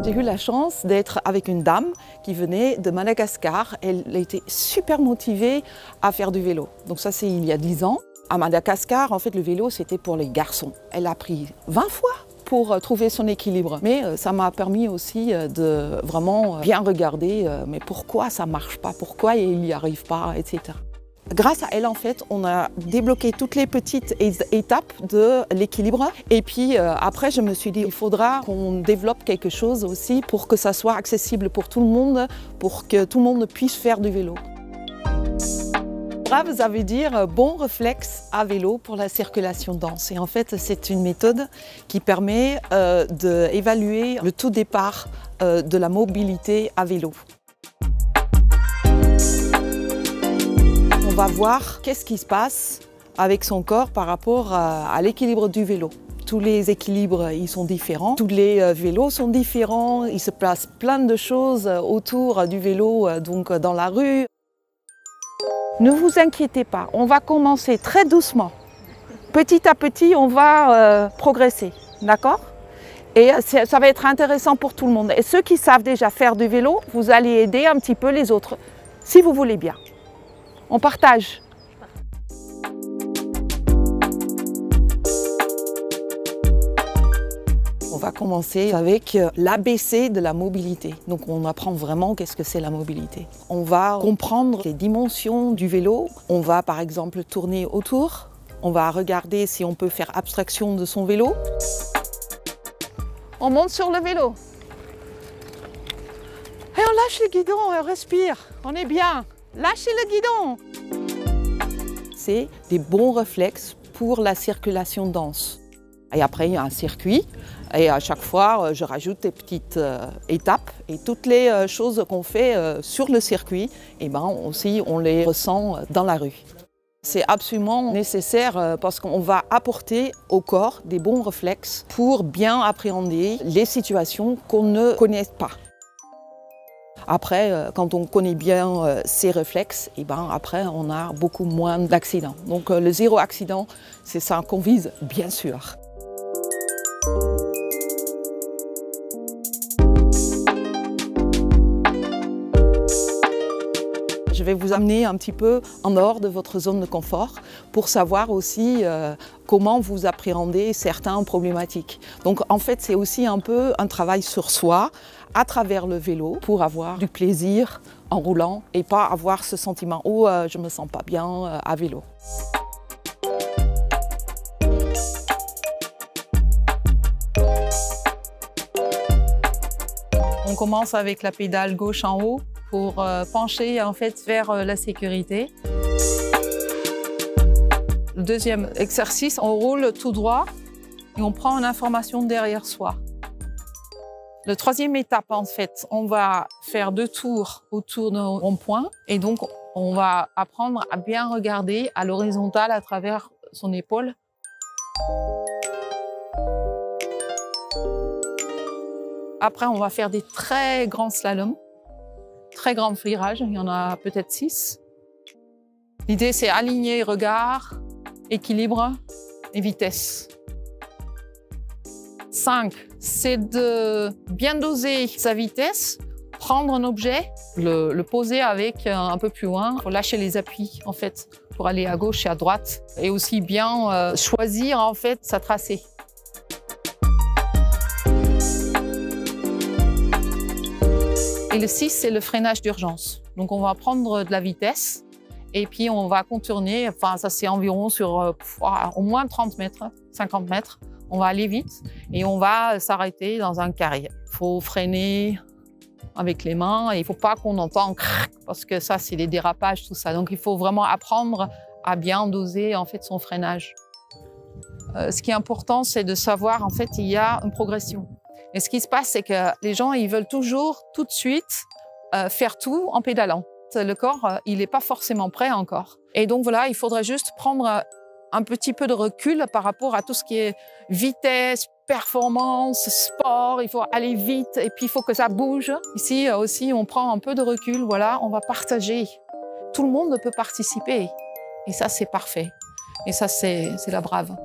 J'ai eu la chance d'être avec une dame qui venait de Madagascar. Elle était super motivée à faire du vélo. Donc ça, c'est il y a 10 ans. À Madagascar, en fait, le vélo, c'était pour les garçons. Elle a pris 20 fois pour trouver son équilibre. Mais ça m'a permis aussi de vraiment bien regarder mais pourquoi ça ne marche pas, pourquoi il n'y arrive pas, etc. Grâce à elle, en fait, on a débloqué toutes les petites étapes de l'équilibre. Et puis après, je me suis dit, il faudra qu'on développe quelque chose aussi pour que ça soit accessible pour tout le monde, pour que tout le monde puisse faire du vélo. BRAV, ça veut dire bon réflexe à vélo pour la circulation dense. Et en fait, c'est une méthode qui permet d'évaluer le taux de départ de la mobilité à vélo. On va voir qu'est-ce qui se passe avec son corps par rapport à l'équilibre du vélo. Tous les équilibres ils sont différents, tous les vélos sont différents, il se passe plein de choses autour du vélo, donc dans la rue. Ne vous inquiétez pas, on va commencer très doucement. Petit à petit, on va progresser, d'accord? Et ça va être intéressant pour tout le monde. Et ceux qui savent déjà faire du vélo, vous allez aider un petit peu les autres, si vous voulez bien. On partage. On va commencer avec l'ABC de la mobilité. Donc on apprend vraiment qu'est-ce que c'est la mobilité. On va comprendre les dimensions du vélo. On va par exemple tourner autour. On va regarder si on peut faire abstraction de son vélo. On monte sur le vélo. Et on lâche le guidon, on respire. On est bien. Lâchez le guidon. C'est des bons réflexes pour la circulation dense. Et après, il y a un circuit. Et à chaque fois, je rajoute des petites étapes. Et toutes les choses qu'on fait sur le circuit, eh ben, aussi, on les ressent dans la rue. C'est absolument nécessaire parce qu'on va apporter au corps des bons réflexes pour bien appréhender les situations qu'on ne connaît pas. Après, quand on connaît bien ces réflexes, et ben après on a beaucoup moins d'accidents. Donc le zéro accident, c'est ça qu'on vise, bien sûr. Je vais vous amener un petit peu en dehors de votre zone de confort pour savoir aussi comment vous appréhendez certaines problématiques. Donc en fait, c'est aussi un peu un travail sur soi à travers le vélo pour avoir du plaisir en roulant et pas avoir ce sentiment « oh, je me sens pas bien à vélo ». On commence avec la pédale gauche en haut pour pencher en fait vers la sécurité. Le deuxième exercice, on roule tout droit et on prend une information derrière soi. La troisième étape, en fait, on va faire 2 tours autour d'un rond-point et donc on va apprendre à bien regarder à l'horizontale à travers son épaule. Après, on va faire des très grands slaloms, très grands virages, il y en a peut-être 6. L'idée, c'est aligner regard, équilibre et vitesse. 5, c'est de bien doser sa vitesse, prendre un objet, le poser avec un peu plus loin, il faut lâcher les appuis en fait pour aller à gauche et à droite et aussi bien choisir en fait sa tracée. Et le 6, c'est le freinage d'urgence. Donc on va prendre de la vitesse et puis on va contourner, enfin ça c'est environ sur au moins 30 mètres, 50 mètres. On va aller vite et on va s'arrêter dans un carré. Il faut freiner avec les mains et il ne faut pas qu'on entende crac parce que ça c'est les dérapages, tout ça. Donc il faut vraiment apprendre à bien doser en fait son freinage. Ce qui est important, c'est de savoir en fait il y a une progression. Et ce qui se passe, c'est que les gens ils veulent toujours tout de suite faire tout en pédalant. Le corps il n'est pas forcément prêt encore. Et donc voilà, il faudrait juste prendre un petit peu de recul par rapport à tout ce qui est vitesse, performance, sport, il faut aller vite et puis il faut que ça bouge. Ici aussi, on prend un peu de recul, voilà, on va partager. Tout le monde peut participer et ça, c'est parfait. Et ça, c'est la brave.